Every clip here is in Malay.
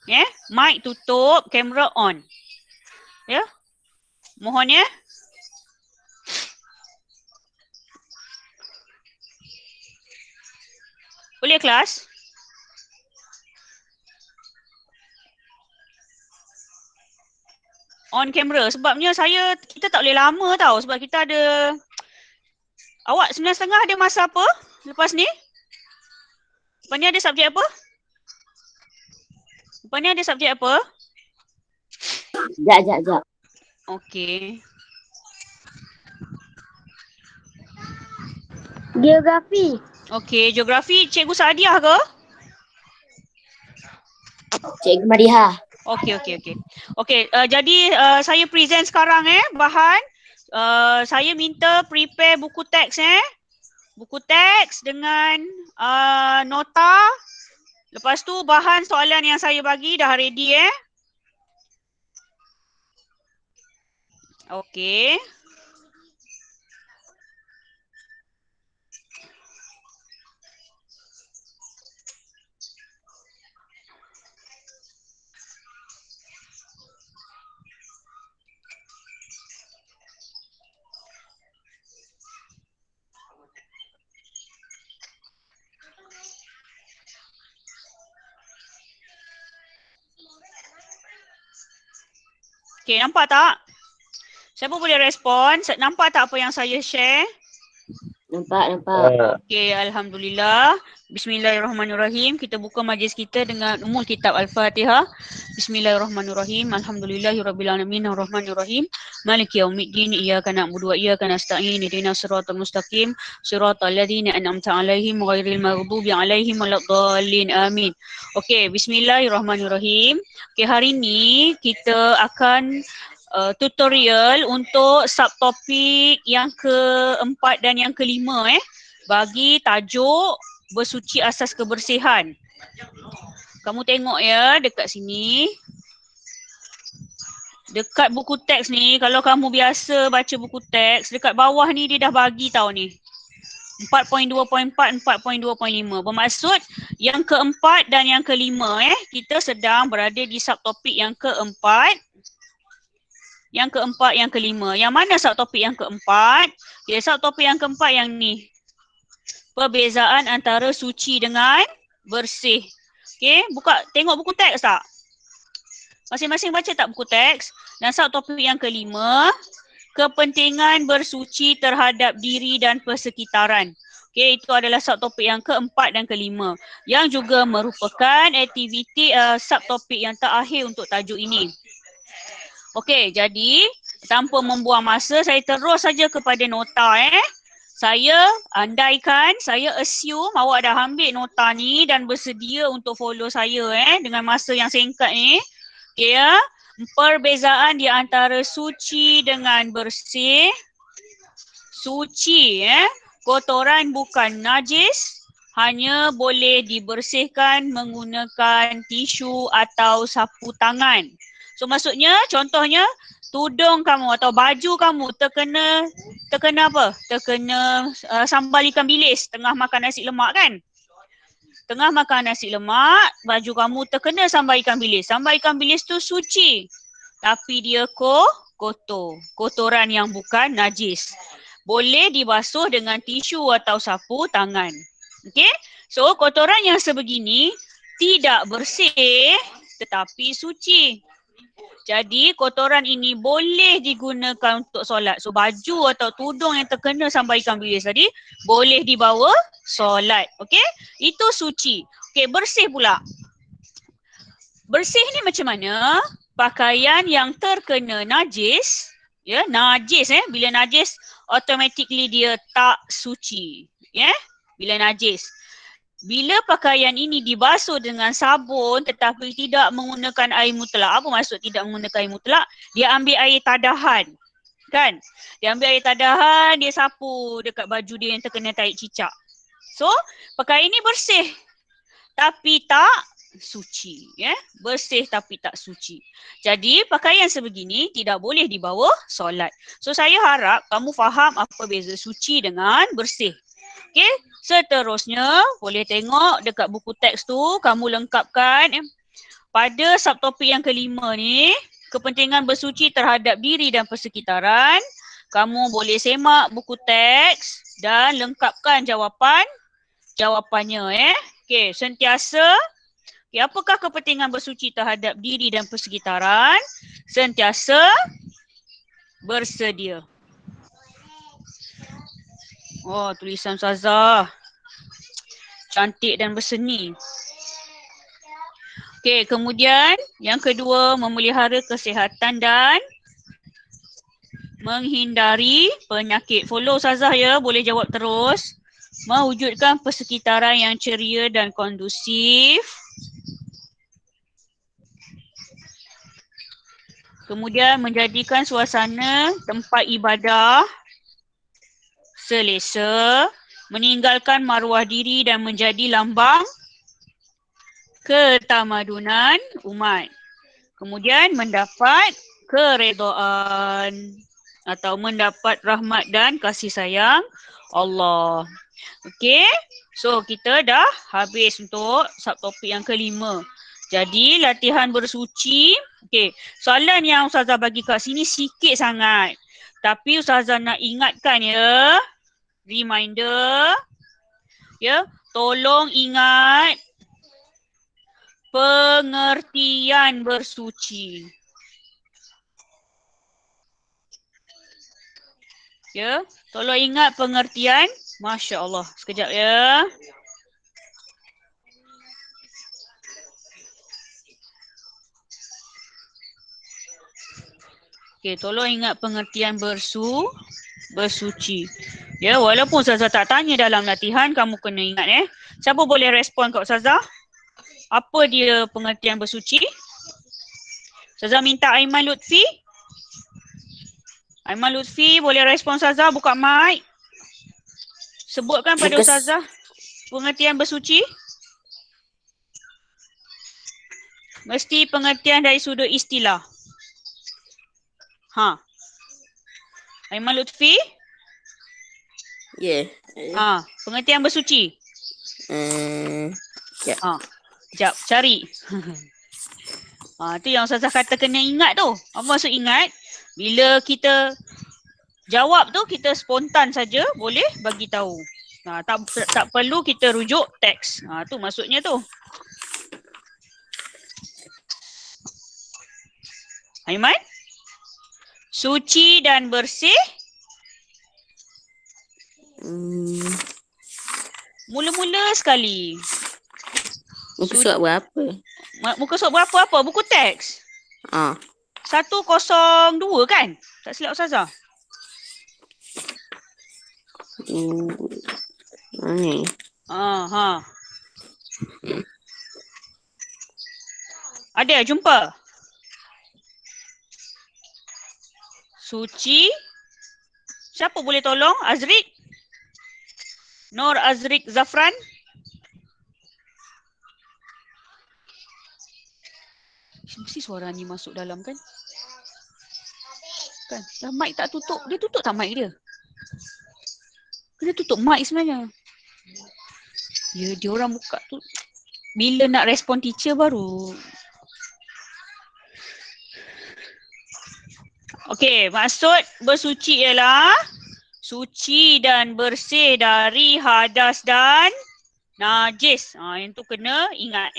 Ya, mic tutup, kamera on. Ya. Mohon ya. Boleh kelas? On camera. Sebabnya kita tak boleh lama tau. Sebab kita ada, awak 9.30 ada masa apa lepas ni? Lepas ni ada subjek apa? Lepas ni ada subjek apa? Sekejap. Okey. Geografi. Okey, geografi Cikgu Sadiah ke? Cikgu Mariha. Okey. Okey, jadi saya present sekarang bahan. Saya minta prepare buku teks Buku teks dengan nota. Lepas tu bahan soalan yang saya bagi dah ready Okey. Okey, nampak tak? Siapa boleh respon? Nampak tak apa yang saya share? Nampak. Okey, alhamdulillah. Bismillahirrahmanirrahim. Kita buka majlis kita dengan umul kitab Al-Fatihah. Bismillahirrahmanirrahim. Alhamdulillahirabbil alamin arrahmanirrahim. Maliki yaumiddin. Iyyaka na'budu wa iyyaka nasta'in. Ihdinas siratal mustaqim. Siratal ladzina an'amta 'alaihim ghairil maghdubi 'alaihim waladdallin. Amin. Okey, bismillahirrahmanirrahim. Okey, hari ni kita akan tutorial untuk subtopik yang keempat dan yang kelima bagi tajuk bersuci asas kebersihan. Kamu tengok ya dekat sini. Dekat buku teks ni, kalau kamu biasa baca buku teks, dekat bawah ni dia dah bagi tau ni. 4.2.4, 4.2.5. Bermaksud yang keempat dan yang kelima kita sedang berada di subtopik yang keempat. Yang keempat, yang kelima. Yang mana subtopik yang keempat? Okay, subtopik yang keempat yang ni. Perbezaan antara suci dengan bersih. Okey, tengok buku teks tak? Masing-masing baca tak buku teks? Dan subtopik yang kelima, kepentingan bersuci terhadap diri dan persekitaran. Okey, itu adalah subtopik yang keempat dan kelima. Yang juga merupakan aktiviti subtopik yang terakhir untuk tajuk ini. Okey, jadi tanpa membuang masa, saya terus saja kepada nota Saya andaikan, saya assume awak dah ambil nota ni dan bersedia untuk follow saya dengan masa yang singkat ni. Okey ya. Perbezaan di antara suci dengan bersih. Suci kotoran bukan najis, hanya boleh dibersihkan menggunakan tisu atau sapu tangan. So maksudnya, contohnya tudung kamu atau baju kamu terkena apa? Terkena sambal ikan bilis tengah makan nasi lemak kan? Tengah makan nasi lemak, baju kamu terkena sambal ikan bilis. Sambal ikan bilis tu suci. Tapi dia kotor. Kotoran yang bukan najis. Boleh dibasuh dengan tisu atau sapu tangan. Okey? So kotoran yang sebegini tidak bersih tetapi suci. Jadi kotoran ini boleh digunakan untuk solat. So baju atau tudung yang terkena sambal ikan bilis tadi boleh dibawa solat. Okey? Itu suci. Okey, bersih pula. Bersih ni macam mana? Pakaian yang terkena najis, ya, najis bila najis automatically dia tak suci. Ya? Bila najis. Bila pakaian ini dibasuh dengan sabun tetapi tidak menggunakan air mutlak. Apa maksud tidak menggunakan air mutlak? Dia ambil air tadahan. Kan? Dia ambil air tadahan, dia sapu dekat baju dia yang terkena tahi cicak. So, pakaian ini bersih. Tapi tak suci. Ya? Bersih tapi tak suci. Jadi, pakaian sebegini tidak boleh dibawa solat. So, saya harap kamu faham apa beza suci dengan bersih. Okey, seterusnya boleh tengok dekat buku teks tu kamu lengkapkan pada subtopik yang kelima ni, kepentingan bersuci terhadap diri dan persekitaran, kamu boleh semak buku teks dan lengkapkan jawapannya. Okey, sentiasa. Okay, apakah kepentingan bersuci terhadap diri dan persekitaran? Sentiasa bersedia. Oh, tulisan Ustazah. Cantik dan berseni. Okey, kemudian yang kedua, memelihara kesihatan dan menghindari penyakit. Follow Ustazah ya, boleh jawab terus. Mewujudkan persekitaran yang ceria dan kondusif. Kemudian menjadikan suasana tempat ibadah selesa, meninggalkan maruah diri dan menjadi lambang ketamadunan umat. Kemudian mendapat keredaan atau mendapat rahmat dan kasih sayang Allah. Okey, so kita dah habis untuk subtopik yang kelima. Jadi latihan bersuci, okey, soalan yang Ustazah bagi kat sini sikit sangat. Tapi Ustazah nak ingatkan ya, reminder, ya, tolong ingat pengertian bersuci. Ya, tolong ingat pengertian. Masya Allah, sekejap ya. Okey, tolong ingat pengertian bersuci. Ya, walaupun Ustazah tak tanya dalam latihan, kamu kena ingat Siapa boleh respon kat Ustazah? Apa dia pengertian bersuci? Ustazah minta Aiman Lutfi. Aiman Lutfi boleh respon Ustazah, buka mic. Sebutkan pada Ustazah pengertian bersuci. Mesti pengertian dari sudut istilah. Aiman Lutfi? Ya. Pengertian bersuci. Sekejap, cari. Tu yang Ustazah kata kena ingat tu. Apa maksud ingat? Bila kita jawab tu, kita spontan saja boleh bagi tahu. Tak perlu kita rujuk teks. Tu maksudnya tu. Aiman? Suci dan bersih. Mula-mula sekali. Muka surat berapa? Muka surat berapa apa? Buku teks? 102 kan? Tak silap Ustazah? Ni. Ada, jumpa? Suci. Siapa boleh tolong? Azrik? Nur Azrik Zafran? Mesti suara ni masuk dalam kan? Kan? Dah mic tak tutup. Dia tutup tak mic dia? Kena tutup mic sebenarnya. Ya, dia orang buka tu. Bila nak respon teacher baru. Okey, maksud bersuci ialah suci dan bersih dari hadas dan najis. Yang tu kena ingat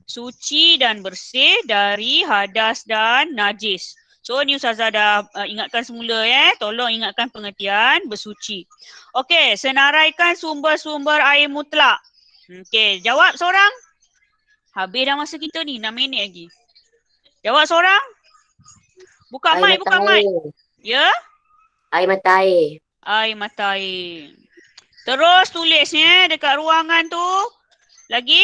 Suci dan bersih dari hadas dan najis. So ni Ustazah dah ingatkan semula Tolong ingatkan pengertian bersuci. Okey, senaraikan sumber-sumber air mutlak. Okey, jawab seorang. Habis dah masa kita ni, 6 minit lagi. Jawab seorang. Buka mic, buka mic. Ya? Air mata air. Air mata air. Terus tulis dekat ruangan tu. Lagi?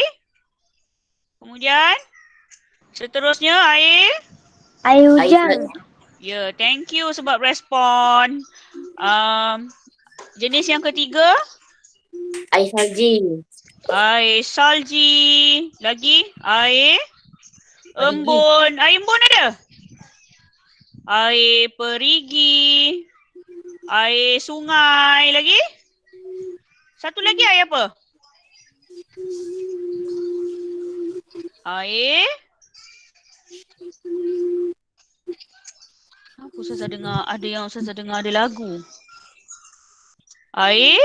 Kemudian? Seterusnya air? Air hujan. Ya, thank you sebab respon. Jenis yang ketiga? Air salji. Air salji. Lagi? Air embun. Air embun ada? Air perigi. Air sungai. Lagi? Satu lagi air apa? Air Aku Ustazah dengar, ada yang Ustazah dengar ada lagu. Air?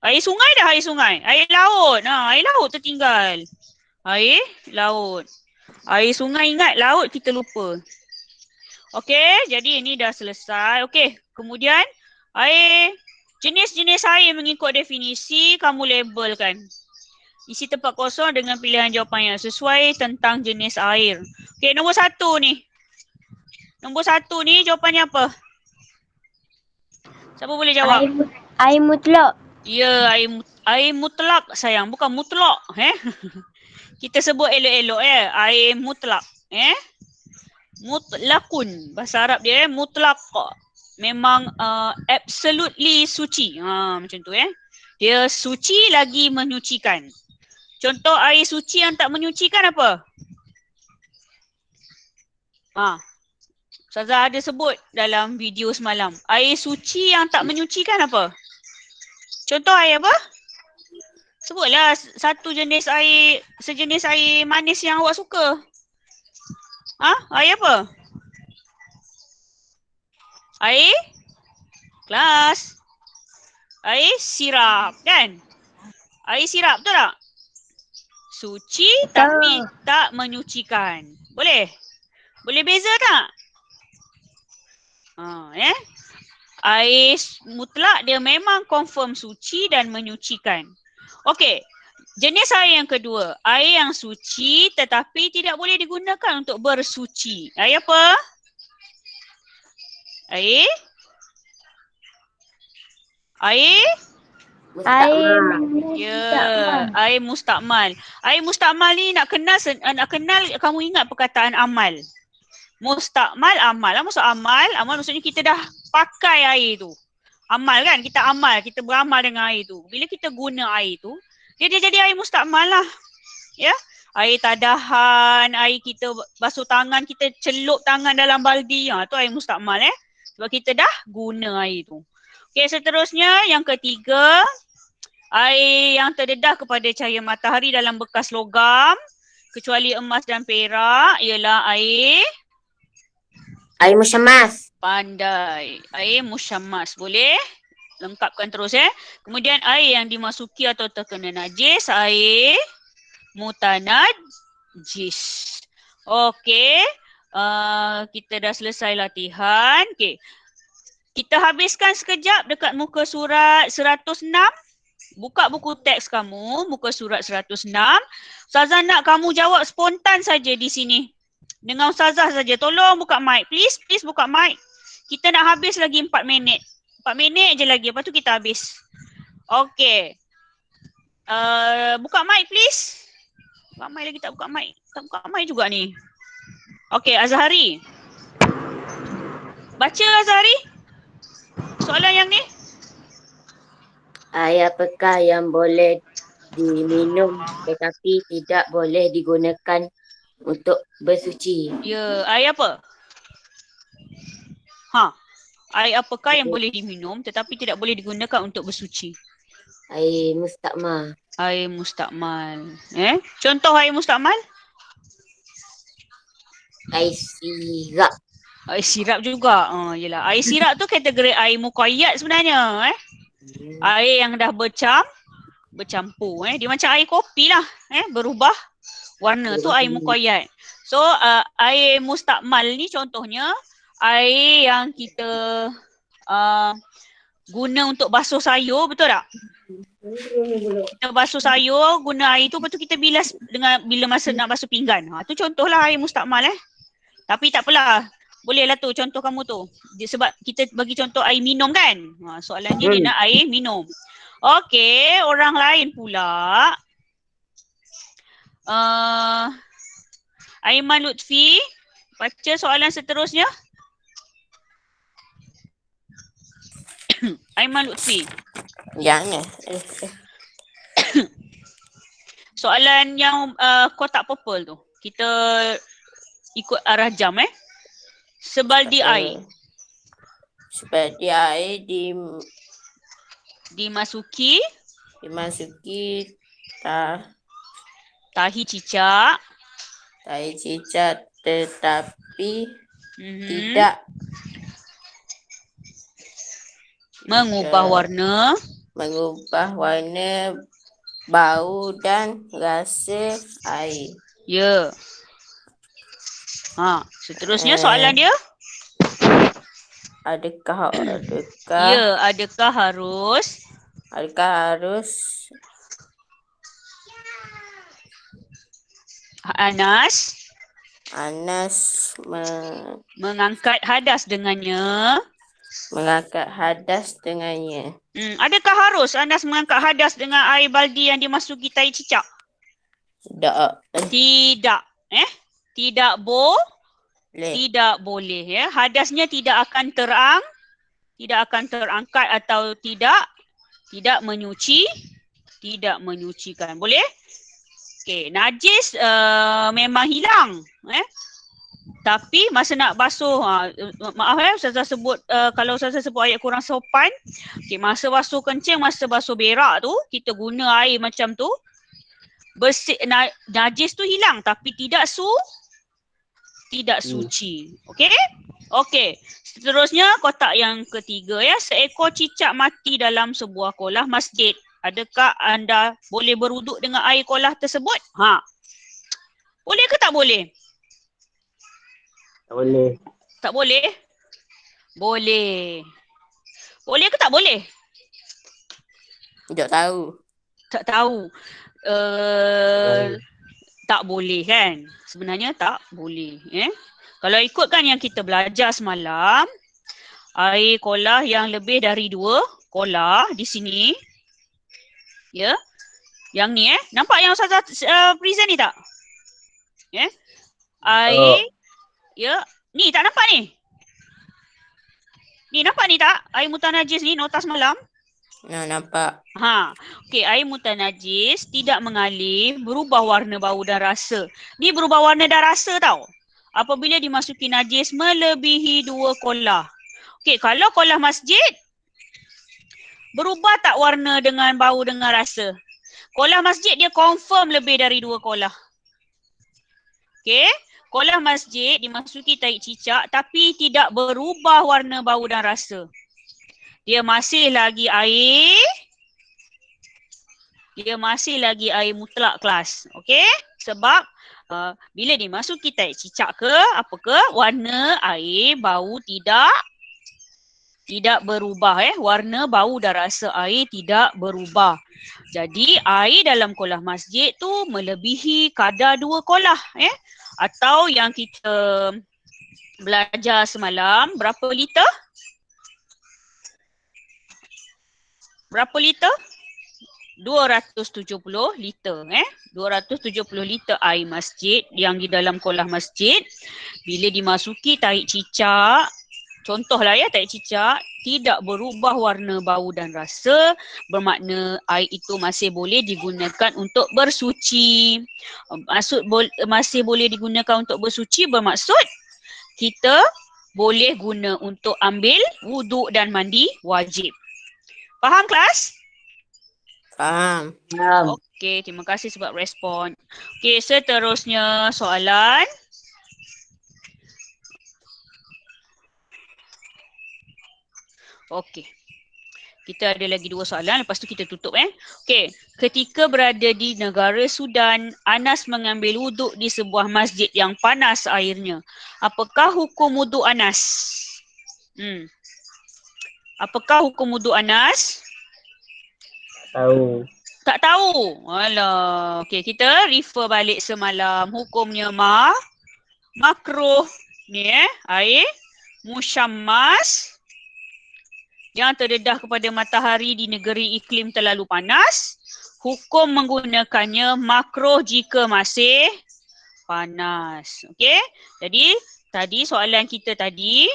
Air sungai dah, air sungai. Air laut. Air laut tertinggal. Air laut. Air sungai ingat, laut kita lupa. Okey, jadi ini dah selesai. Okey, kemudian air, jenis-jenis air mengikut definisi kamu labelkan. Isi tempat kosong dengan pilihan jawapan yang sesuai tentang jenis air. Okey, nombor 1 ni. Nombor 1 ni jawapannya apa? Siapa boleh jawab? Air mutlak. Ya, air mutlak sayang, bukan mutlak. Kita sebut elok-elok air mutlak. Mutlakun. Bahasa Arab dia mutlak. Memang absolutely suci. Macam tu Dia suci lagi menyucikan. Contoh air suci yang tak menyucikan apa? Ustazah ada sebut dalam video semalam. Air suci yang tak menyucikan apa? Contoh air apa? Sebutlah satu jenis air, sejenis air manis yang awak suka. Air apa? Air kelas. Air sirap kan? Air sirap betul tak? Suci tapi tak menyucikan. Boleh? Boleh beza tak? Air mutlak dia memang confirm suci dan menyucikan. Okey. Jenis air yang kedua, air yang suci tetapi tidak boleh digunakan untuk bersuci. Air apa? Air? Air? Air mustakmal. Air mustakmal ni nak kenal kamu ingat perkataan amal. Mustakmal amal. Apa maksud amal? Amal maksudnya kita dah pakai air tu. Amal kan? Kita amal, kita beramal dengan air tu. Bila kita guna air tu, dia jadi air mustakmal lah. Ya? Air tadahan, air kita basuh tangan, kita celup tangan dalam baldi. Tu air mustakmal Sebab kita dah guna air tu. Okey, seterusnya yang ketiga, air yang terdedah kepada cahaya matahari dalam bekas logam, kecuali emas dan perak, ialah air musyammas. Pandai. Air musyammas. Boleh? Lengkapkan terus Kemudian air yang dimasuki atau terkena najis, air mutanajis. Okey. Kita dah selesai latihan. Okey. Kita habiskan sekejap dekat muka surat 106. Buka buku teks kamu, muka surat 106. Ustazah nak kamu jawab spontan saja di sini. Dengan Ustazah saja. Tolong buka mic. Please buka mic. Kita nak habis lagi 4 minit. 4 minit je lagi. Lepas tu kita habis. Okey. Buka mic please. Buka mic lagi tak buka mic. Tak buka mic juga ni. Okey, Azhari. Baca Azhari. Soalan yang ni. Air apakah yang boleh diminum tetapi tidak boleh digunakan untuk bersuci? Ya, air apa? Air apakah yang boleh diminum tetapi tidak boleh digunakan untuk bersuci? Air mustakmal. Air mustakmal. Contoh air mustakmal? Air sirap. Air sirap juga. Yelah. Air sirap tu kategori air muqayyad sebenarnya. Air yang dah bercampur. Dia macam air kopi lah. Berubah warna tu air muqayyad. So air mustakmal ni contohnya air yang kita guna untuk basuh sayur, betul tak? Kita basuh sayur, guna air tu, lepas tu kita bilas dengan bila masa nak basuh pinggan. Tu contohlah air mustakmal Tapi tak apalah. Boleh lah tu contoh kamu tu. Sebab kita bagi contoh air minum kan. Soalannya dia nak air minum. Okey, orang lain pula. Aiman Lutfi, baca soalan seterusnya. Aiman Lutfi. Yang ni. Soalan yang kotak purple tu. Kita ikut arah jam Sebaldi air. Sebaldi air Dimasuki tahi tahi cicak cicak tetapi Mhm. tidak Mengubah warna. mengubah warna, bau dan rasa air. Ya. Seterusnya soalan dia. Adakah Ya, adakah harus Anas Anas mengangkat hadas dengannya? mengangkat hadas dengannya? Adakah harus Anas mengangkat hadas dengan air baldi yang dimasuki tai cicak? Tidak. Tidak tidak boleh ya. Hadasnya tidak akan terangkat atau tidak menyucikan. Boleh? Okey, najis memang hilang tapi masa nak basuh, maaf Ustazah sebut, kalau Ustazah sebut ayat kurang sopan. Okey, masa basuh kencing, masa basuh berak tu, kita guna air macam tu. Bersih, najis tu hilang tapi tidak suci. Okey? Okey. Seterusnya kotak yang ketiga ya. Seekor cicak mati dalam sebuah kolah masjid. Adakah anda boleh berwuduk dengan air kolah tersebut? Boleh ke tak boleh? Tak boleh. Tak boleh? Boleh. Boleh ke tak boleh? Tidak tahu. Tak tahu. Tak boleh kan? Sebenarnya tak boleh. Kalau ikutkan yang kita belajar semalam, air kolah yang lebih dari 2 kolah di sini. Ya. Yang ni nampak yang Ustazah present ni tak? Air. Ya. Ni tak nampak ni? Ni nampak ni tak? Air mutanajis ni notas malam. Nampak. Okey, air mutanajis tidak mengalir, berubah warna, bau dan rasa. Ni berubah warna dan rasa tau. Apabila dimasuki najis melebihi 2 kolah. Okey, kalau kolah masjid, berubah tak warna dengan bau dengan rasa? Kolah masjid dia confirm lebih dari 2 kolah. Okey, kolah masjid dimasuki tai cicak tapi tidak berubah warna, bau dan rasa. Dia masih lagi air mutlak kelas. Okey? Sebab bila dimasuki tai cicak warna air, bau tidak berubah warna, bau dan rasa air tidak berubah. Jadi air dalam kolah masjid tu melebihi kadar 2 kolah atau yang kita belajar semalam berapa liter? Berapa liter? 270 liter 270 liter air masjid yang di dalam kolah masjid bila dimasuki tahi cicak, contohlah tahi cicak tidak berubah warna, bau dan rasa, bermakna air itu masih boleh digunakan untuk bersuci. Masih boleh digunakan untuk bersuci bermaksud kita boleh guna untuk ambil wuduk dan mandi wajib. Faham kelas? Faham. Okey, terima kasih sebab respon. Okey, seterusnya soalan. Okey. Kita ada lagi 2 soalan, lepas tu kita tutup Okey, ketika berada di negara Sudan, Anas mengambil wuduk di sebuah masjid yang panas airnya. Apakah hukum wuduk Anas? Apakah hukum wuduk Anas? Tahu. Tak tahu. Alah. Okey, kita refer balik semalam. Hukumnya makruh. Ni air musyammas yang terdedah kepada matahari di negeri iklim terlalu panas. Hukum menggunakannya makruh jika masih panas. Okey? Jadi, tadi soalan kita tadi,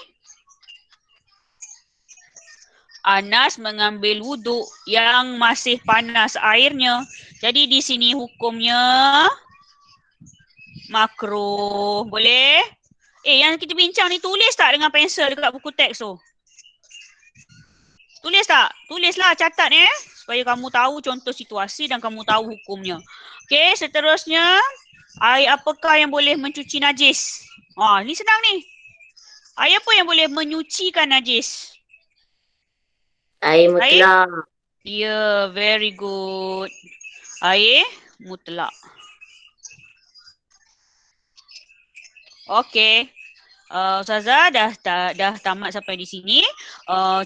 Anas mengambil wuduk yang masih panas airnya. Jadi di sini hukumnya makruh. Boleh? Yang kita bincang ni tulis tak dengan pensel dekat buku teks tu? Tulis tak? Tulislah, catat supaya kamu tahu contoh situasi dan kamu tahu hukumnya. Okey, seterusnya, air apakah yang boleh mencuci najis? Ni senang ni. Air apa yang boleh menyucikan najis? Air mutlak. Ya, very good. Air mutlak. Okey. Ustazah dah tamat sampai di sini.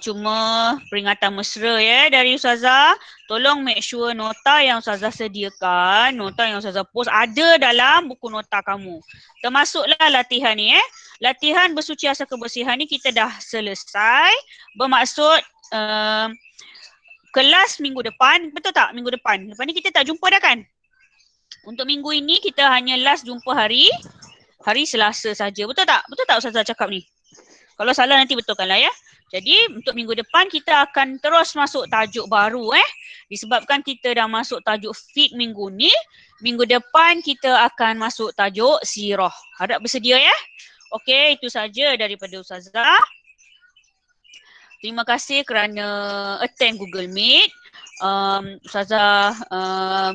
Cuma peringatan mesra ya dari Ustazah. Tolong make sure nota yang Ustazah sediakan, nota yang Ustazah post ada dalam buku nota kamu. Termasuklah latihan ni Latihan bersuci asal kebersihan ni kita dah selesai. Bermaksud kelas minggu depan, betul tak minggu depan? Lepas ni kita tak jumpa dah kan? Untuk minggu ini kita hanya last jumpa hari Selasa saja. Betul tak? Betul tak Ustazah cakap ni? Kalau salah nanti betulkanlah ya. Jadi untuk minggu depan kita akan terus masuk tajuk baru Disebabkan kita dah masuk tajuk fit minggu ni, minggu depan kita akan masuk tajuk sirah. Harap bersedia ya. Okey, itu saja daripada Ustazah. Terima kasih kerana attend Google Meet. Ustazah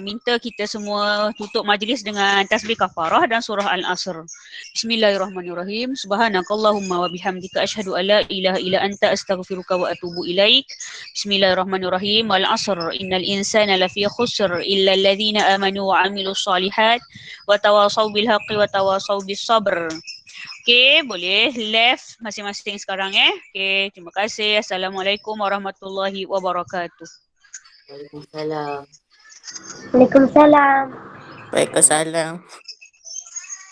minta kita semua tutup majlis dengan tasbih kafarah dan surah Al-Asr. Bismillahirrahmanirrahim. Subhanakallahumma wa bihamdika asyhadu an la ilaha illa anta astaghfiruka wa atubu ilaik. Bismillahirrahmanirrahim. Wal-'asr innal insana lafi khusr illa alladhina amanu wa 'amilus solihat wa tawasaw bil haqqi wa tawasaw bis sabr. Okey, boleh left masing-masing sekarang Okey, terima kasih. Assalamualaikum warahmatullahi wabarakatuh. Waalaikumsalam. Waalaikumsalam. Waalaikumsalam.